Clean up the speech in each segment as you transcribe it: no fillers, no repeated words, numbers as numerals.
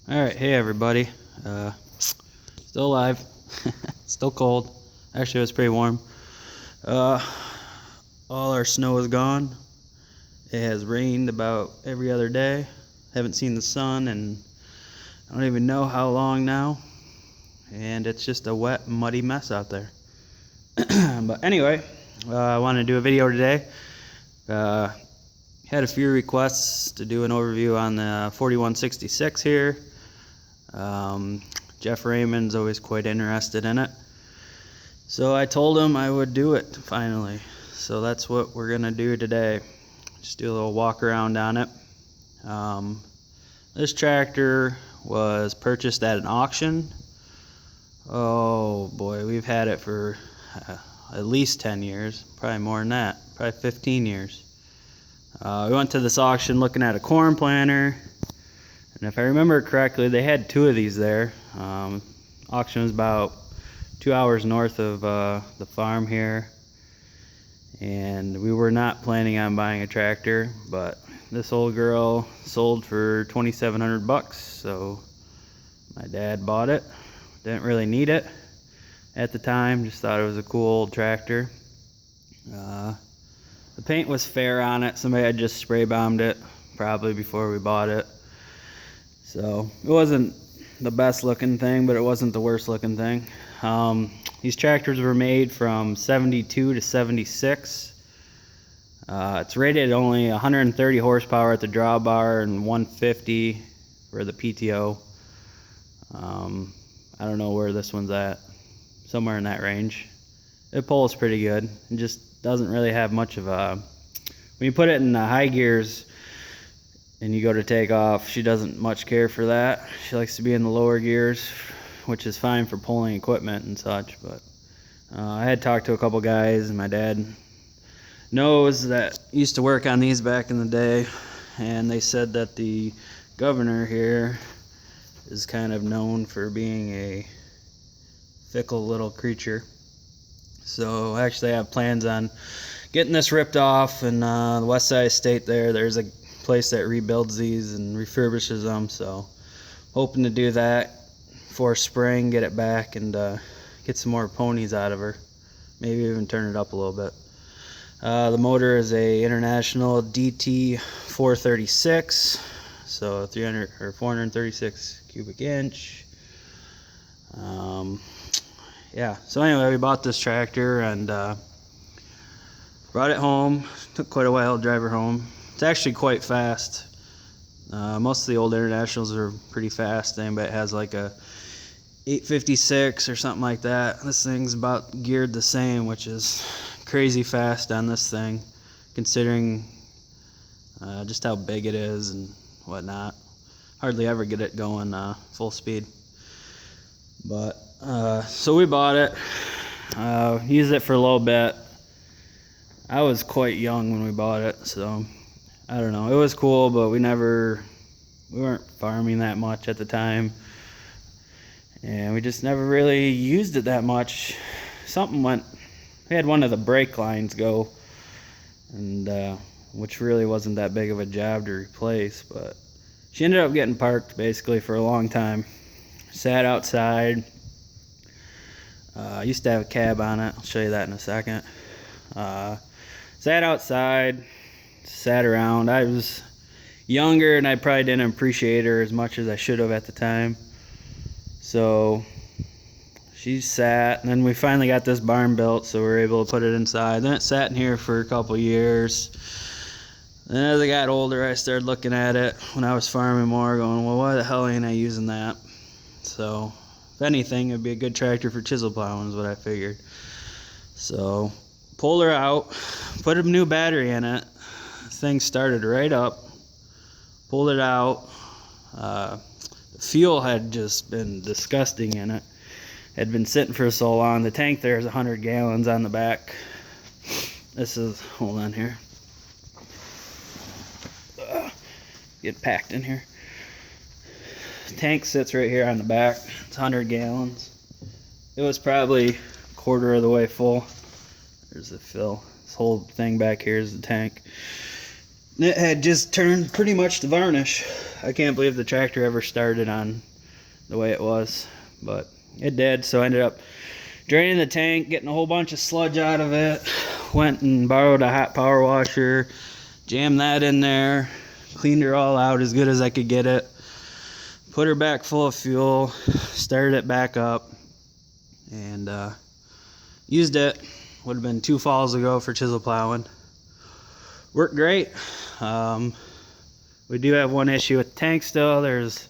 Alright, hey everybody. Still alive. Still cold. Actually, it was pretty warm. All our snow is gone. It has rained about every other day. Haven't seen the sun and I don't even know how long now. And it's just a wet, muddy mess out there. But anyway, I wanted to do a video today. Had a few requests to do an overview on the 4166 here. Jeff Raymond's always quite interested in it. So I told him I would do it finally. So that's what we're gonna do today. Just do a little walk around on it. This tractor was purchased at an auction. Oh boy, we've had it for at least 10 years, probably more than that, probably 15 years. We went to this auction looking at a corn planter, and if I remember correctly, they had two of these there. Auction was about 2 hours north of the farm here, and we were not planning on buying a tractor, but this old girl sold for 2,700 bucks, so my dad bought it. Didn't really need it at the time, just thought it was a cool old tractor. The paint was fair on it. Somebody had just spray bombed it probably before we bought it, so it wasn't the best looking thing, but it wasn't the worst looking thing. These tractors were made from 72 to 76. It's rated only 130 horsepower at the drawbar and 150 for the PTO. I don't know where this one's at, somewhere in that range. It pulls pretty good. It just doesn't really have much of a, when you put it in the high gears and you go to take off, she doesn't much care for that. She likes to be in the lower gears, which is fine for pulling equipment and such. But I had talked to a couple guys, and my dad knows that used to work on these back in the day, and they said that the governor here is kind of known for being a fickle little creature. So actually I have plans on getting this ripped off, and the west side state there's a place that rebuilds these and refurbishes them, so hoping to do that for spring, get it back, and get some more ponies out of her, maybe even turn it up a little bit. The motor is a International DT 436, so 300 or 436 cubic inch. Yeah, so anyway, we bought this tractor and brought it home. Took quite a while to drive her home. It's actually quite fast. Most of the old Internationals are pretty fast. Anybody that has like a 856 or something like that, this thing's about geared the same, which is crazy fast on this thing, considering just how big it is and whatnot. Hardly ever get it going full speed. But so we bought it, used it for a little bit. I was quite young when we bought it, so I don't know. It was cool, but we weren't farming that much at the time, and we just never really used it that much. We had one of the brake lines go, and which really wasn't that big of a job to replace, but she ended up getting parked basically for a long time. Sat outside. Used to have a cab on it. I'll show you that in a second. Sat outside, sat around. I was younger and I probably didn't appreciate her as much as I should have at the time. So she sat, and then we finally got this barn built, so we were able to put it inside. Then it sat in here for a couple years. Then as I got older, I started looking at it when I was farming more, going, well, why the hell ain't I using that? So if anything, it'd be a good tractor for chisel plowing is what I figured. So pulled her out, put a new battery in it. This thing started right up. Pulled it out. The fuel had just been disgusting in it. Had been sitting for so long. The tank there is 100 gallons on the back. This is, hold on here. Get packed in here. Tank sits right here on the back. It's 100 gallons. It was probably a quarter of the way full. There's the fill. This whole thing back here is the tank. It had just turned pretty much to varnish. I can't believe the tractor ever started on the way it was, but it did. So I ended up draining the tank, getting a whole bunch of sludge out of it. Went and borrowed a hot power washer, jammed that in there, cleaned her all out as good as I could get it, put her back full of fuel, started it back up, and used it. Would have been 2 falls ago for chisel plowing. Worked great. We do have one issue with the tank still. There's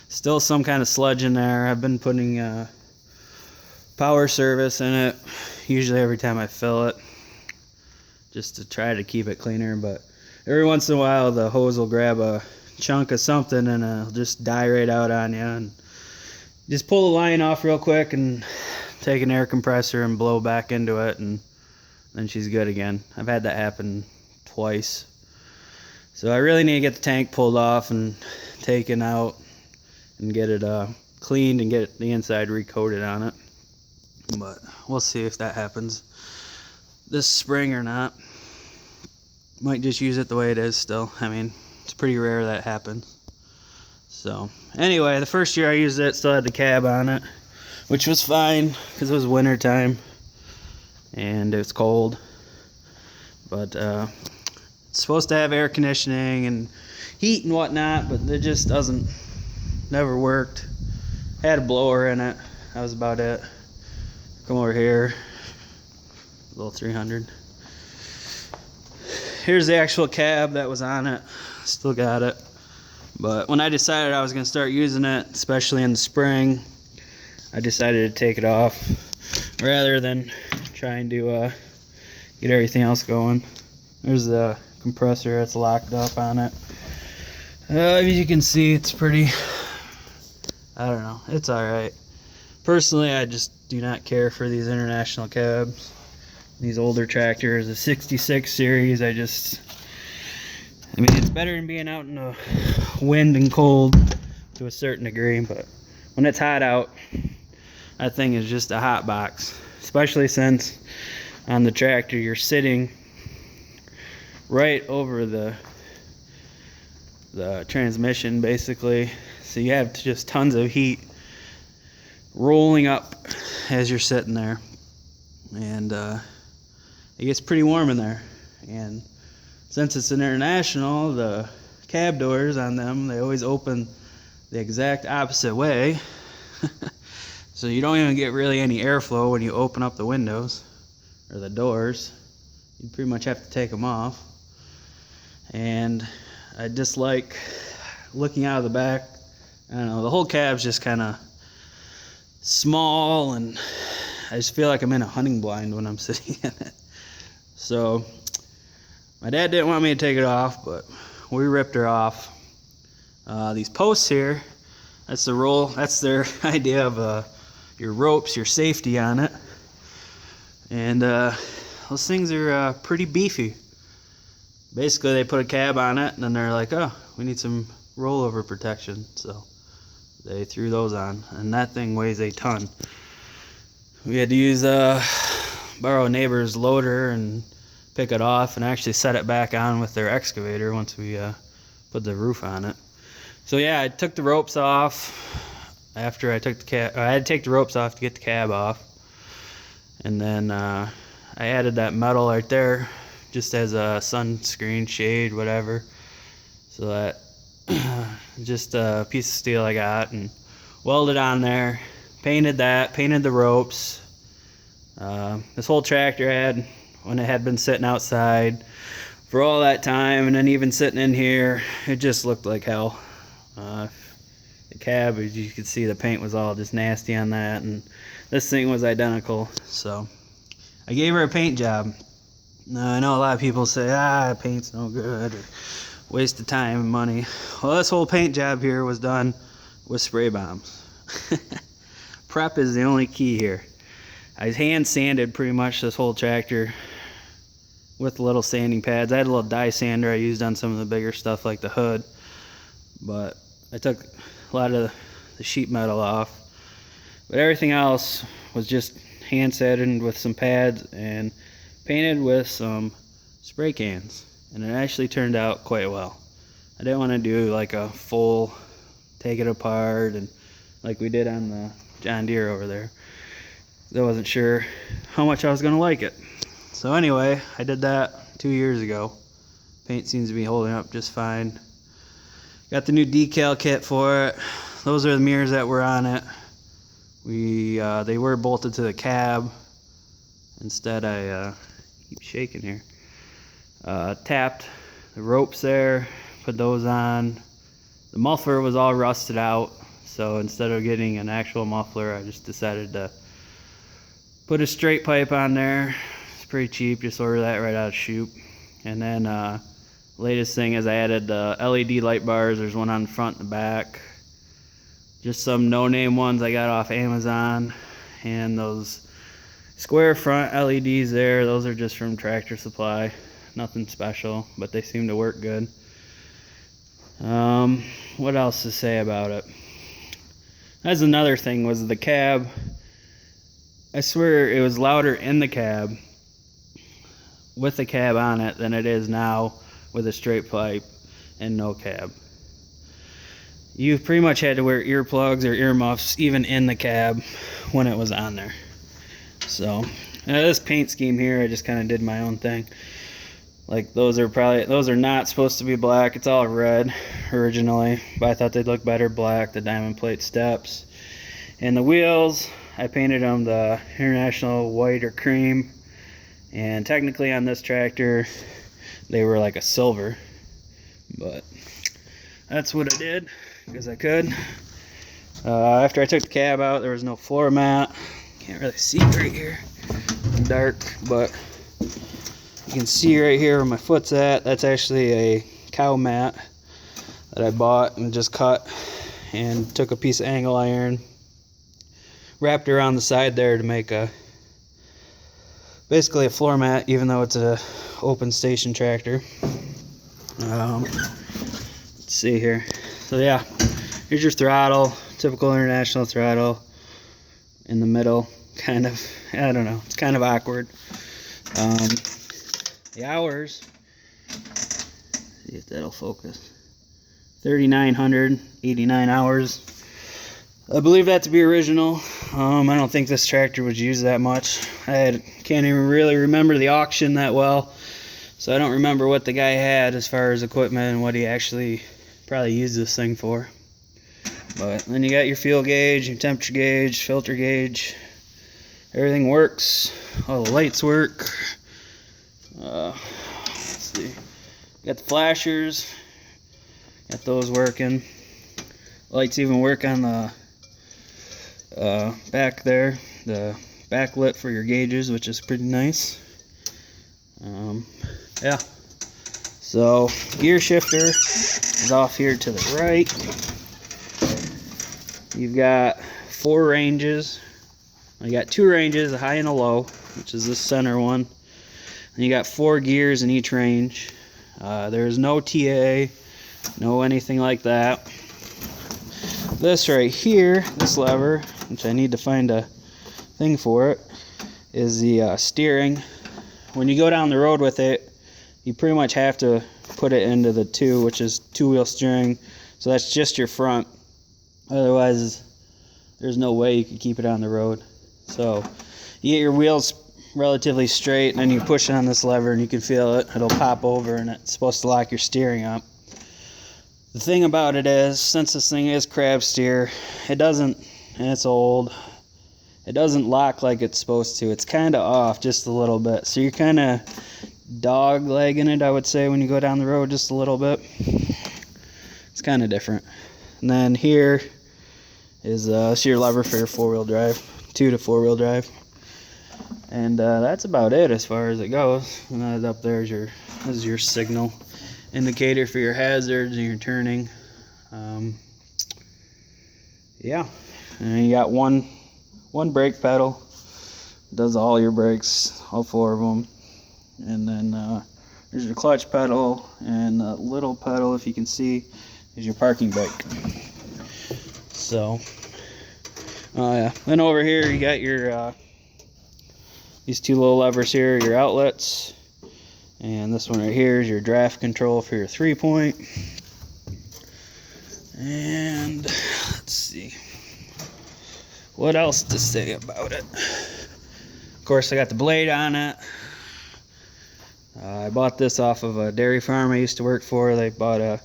still some kind of sludge in there. I've been putting power service in it, usually every time I fill it, just to try to keep it cleaner. But every once in a while the hose will grab a chunk of something and it'll just die right out on you. And just pull the line off real quick and take an air compressor and blow back into it, and then she's good again. I've had that happen twice. So I really need to get the tank pulled off and taken out and get it cleaned and get the inside recoated on it. But we'll see if that happens this spring or not. Might just use it the way it is still. I mean, it's pretty rare that happens. So anyway, the first year I used it, still had the cab on it, which was fine because it was winter time and it's cold. But it's supposed to have air conditioning and heat and whatnot, but it just never worked. Had a blower in it, that was about it. Come over here, little 300. Here's the actual cab that was on it. Still got it. But when I decided I was going to start using it, especially in the spring, I decided to take it off rather than trying to get everything else going. There's the compressor that's locked up on it. As you can see, it's pretty, I don't know, it's alright. Personally, I just do not care for these international cabs. These older tractors, the 66 series, I mean, it's better than being out in the wind and cold to a certain degree, but when it's hot out, that thing is just a hot box. Especially since on the tractor you're sitting right over the transmission, basically, so you have just tons of heat rolling up as you're sitting there, and it gets pretty warm in there. And since it's an international, the cab doors on them, they always open the exact opposite way. So you don't even get really any airflow when you open up the windows or the doors. You pretty much have to take them off. And I dislike looking out of the back. I don't know, the whole cab's just kind of small, and I just feel like I'm in a hunting blind when I'm sitting in it. So my dad didn't want me to take it off, but we ripped her off. These posts here, that's the roll, that's their idea of your ropes, your safety on it. And those things are pretty beefy. Basically, they put a cab on it, and then they're like, oh, we need some rollover protection. So they threw those on, and that thing weighs a ton. We had to use borrow a neighbor's loader and pick it off and actually set it back on with their excavator once we put the roof on it. So yeah, I took the ropes off after I took the cab. I had to take the ropes off to get the cab off, and then I added that metal right there just as a sunscreen shade, whatever. So that just a piece of steel I got, and welded on there, painted that, painted the ropes. This whole tractor had, when it had been sitting outside for all that time, and then even sitting in here, it just looked like hell. The cab, as you could see, the paint was all just nasty on that, and this thing was identical. So I gave her a paint job. Now, I know a lot of people say, paint's no good, or waste of time and money. Well, this whole paint job here was done with spray bombs. Prep is the only key here. I hand sanded pretty much this whole tractor with little sanding pads. I had a little die sander I used on some of the bigger stuff like the hood, but I took a lot of the sheet metal off. But everything else was just hand sanded with some pads and painted with some spray cans. and it actually turned out quite well. I didn't want to do like a full take it apart and like we did on the John Deere over there. I wasn't sure how much I was going to like it. So anyway, I did that 2 years ago. Paint seems to be holding up just fine. Got the new decal kit for it. Those are the mirrors that were on it. They were bolted to the cab. Instead, I keep shaking here. Tapped the ropes there, put those on. The muffler was all rusted out, so instead of getting an actual muffler, I just decided to put a straight pipe on there. It's pretty cheap, just order that right out of chute. And then latest thing is I added the LED light bars. There's one on the front and the back. Just some no-name ones I got off Amazon. And those square front LEDs there, those are just from Tractor Supply. Nothing special, but they seem to work good. What else to say about it? That's another thing, was the cab. I swear it was louder in the cab with the cab on it than it is now with a straight pipe and no cab. You pretty much had to wear earplugs or earmuffs even in the cab when it was on there. So this paint scheme here, I just kind of did my own thing. Like those are not supposed to be black. It's all red originally, but I thought they'd look better black. The diamond plate steps and the wheels, I painted them the International white or cream, and technically on this tractor they were like a silver, but that's what I did because I could. After I took the cab out, there was no floor mat. Can't really see right here, it's dark, but you can see right here where my foot's at. That's actually a cow mat that I bought and just cut and took a piece of angle iron, wrapped around the side there to make basically a floor mat, even though it's a open station tractor. Let's see here. So yeah, here's your throttle, typical International throttle in the middle, kind of, I don't know, it's kind of awkward. The hours, see if that'll focus, 3,989 hours. I believe that to be original. I don't think this tractor was used that much. Can't even really remember the auction that well, so I don't remember what the guy had as far as equipment and what he actually probably used this thing for. But then you got your fuel gauge, your temperature gauge, filter gauge. Everything works. All the lights work. Let's see. Got the flashers. Got those working. Lights even work on the back there. The backlit for your gauges, which is pretty nice. Yeah. So gear shifter is off here to the right. You've got 4 ranges. You got 2 ranges, a high and a low, which is this center one. And you got 4 gears in each range. There's no TA, no anything like that. This right here, this lever, which I need to find a thing for it, is the steering. When you go down the road with it, you pretty much have to put it into the 2, which is 2-wheel steering. So that's just your front. Otherwise, there's no way you could keep it on the road. So you get your wheels relatively straight, and then you push on this lever and you can feel it. It'll pop over, and it's supposed to lock your steering up. The thing about it is, since this thing is crab steer, it doesn't, and it's old, it doesn't lock like it's supposed to. It's kind of off just a little bit. So you're kind of dog-legging it, I would say, when you go down the road just a little bit. It's kind of different. And then here is your lever for your 4-wheel drive, 2 to 4-wheel drive. And that's about it as far as it goes. And that up there is your signal indicator for your hazards and your turning. Yeah, and you got one brake pedal, does all your brakes, all 4 of them. And then there's your clutch pedal, and the little pedal, if you can see, is your parking brake. So yeah, then over here you got your these 2 little levers here, your outlets, And this one right here is your draft control for your 3-point. And let's see what else to say about it. Of course, I got the blade on it. I bought this off of a dairy farm I used to work for. They bought a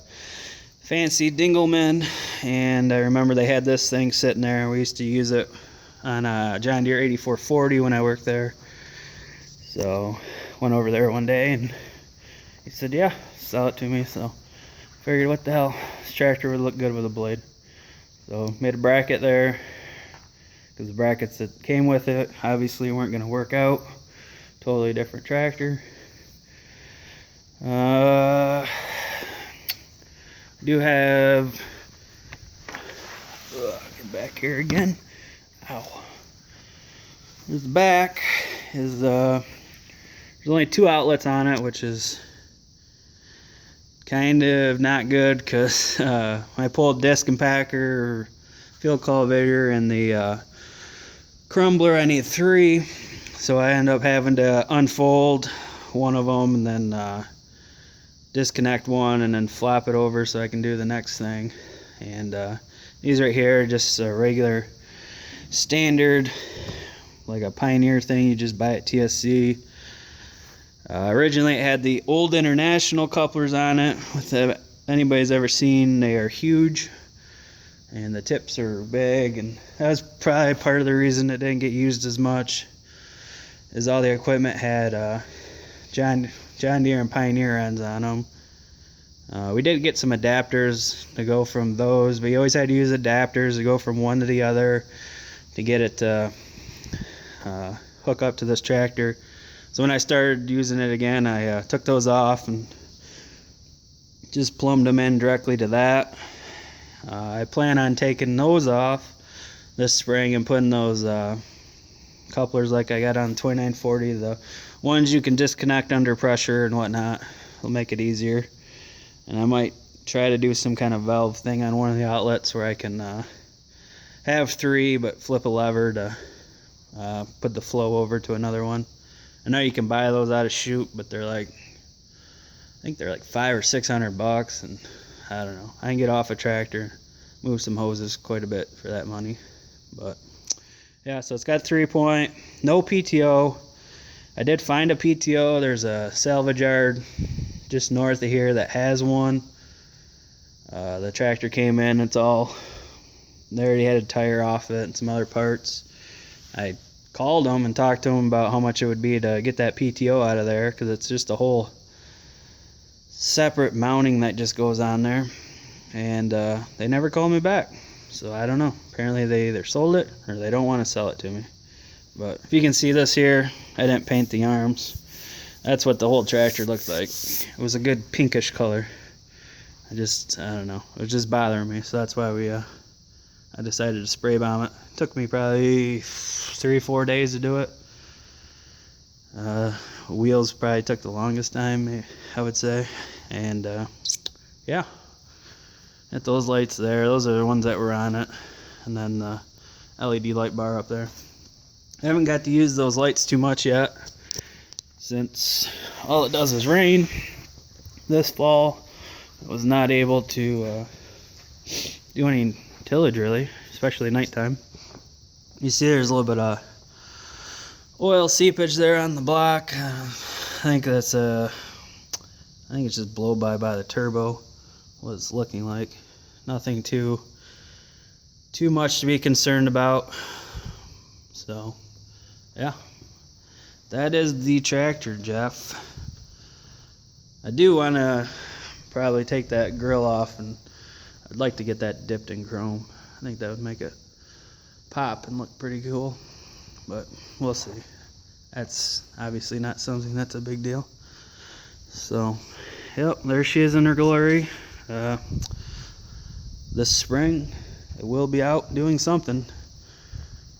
fancy Dingleman, and I remember they had this thing sitting there. We used to use it on a John Deere 8440 when I worked there. So went over there one day and he said, yeah, sell it to me. So figured, what the hell, this tractor would look good with a blade. So made a bracket there, because the brackets that came with it obviously weren't going to work out. Totally different tractor. Do have, get back here again. Ow. There's the back. Is there's only 2 outlets on it, which is kind of not good, because when I pulled disc compactor or field cultivator and the crumbler, I need 3. So I end up having to unfold one of them and then disconnect one and then flop it over so I can do the next thing. And these right here are just a regular standard, like a Pioneer thing you just buy at TSC. Originally it had the old International couplers on it. If anybody's ever seen, they are huge and the tips are big, and that was probably part of the reason it didn't get used as much, is all the equipment had John Deere and Pioneer ends on them. We did get some adapters to go from those, but you always had to use adapters to go from one to the other to get it to hook up to this tractor. So when I started using it again, I took those off and just plumbed them in directly to that. I plan on taking those off this spring and putting those couplers like I got on the 2940, the ones you can disconnect under pressure and whatnot. It'll make it easier. And I might try to do some kind of valve thing on one of the outlets where I can have 3 but flip a lever to put the flow over to another one. I know you can buy those out of chute, but they're like, I think they're like $500 or $600, and I don't know. I can get off a tractor, move some hoses quite a bit for that money. But yeah, so it's got 3-point, no PTO. I did find a PTO. There's a salvage yard just north of here that has one. The tractor came in, it's all, they already had a tire off it and some other parts. I called them and talked to them about how much it would be to get that PTO out of there, because it's just a whole separate mounting that just goes on there, and they never called me back. So I don't know, apparently they either sold it or they don't want to sell it to me. But if you can see this here, I didn't paint the arms. That's what the whole tractor looked like. It was a good pinkish color. I don't know, it was just bothering me, so that's why I decided to spray bomb it. It took me probably 3-4 days to do it. Wheels probably took the longest time, I would say. And yeah, at those lights there, those are the ones that were on it, and then the LED light bar up there. I haven't got to use those lights too much yet, since all it does is rain. This fall I was not able to do any tillage really, especially nighttime. You see there's a little bit of oil seepage there on the block. I think it's just blow by the turbo, what it's looking like. Nothing too much to be concerned about. So yeah, that is the tractor, Jeff. I do want to probably take that grill off, and I'd like to get that dipped in chrome. I think that would make it pop and look pretty cool, but we'll see. That's obviously not something that's a big deal. So yep, there she is in her glory. This spring it will be out doing something,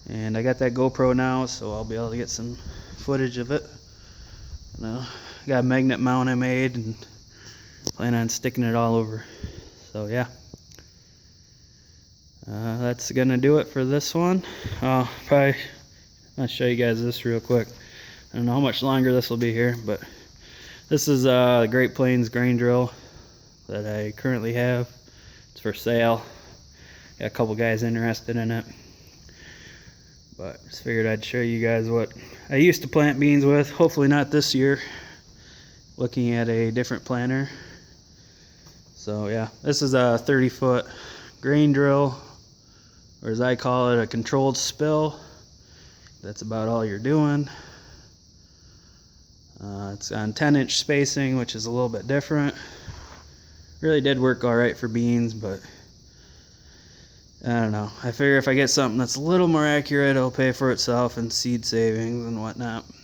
and I got that GoPro now, so I'll be able to get some footage of it. Got a magnet mount I made and plan on sticking it all over. So yeah, that's gonna do it for this one. I'll show you guys this real quick. I don't know how much longer this will be here, but This is a Great Plains grain drill that I currently have. It's for sale. Got a couple guys interested in it. But just figured I'd show you guys what I used to plant beans with. Hopefully not this year. Looking at a different planter. So yeah, this is a 30-foot grain drill, or as I call it, a controlled spill. That's about all you're doing. It's on 10-inch spacing, which is a little bit different. Really did work all right for beans, but I don't know. I figure if I get something that's a little more accurate, it'll pay for itself in seed savings and whatnot.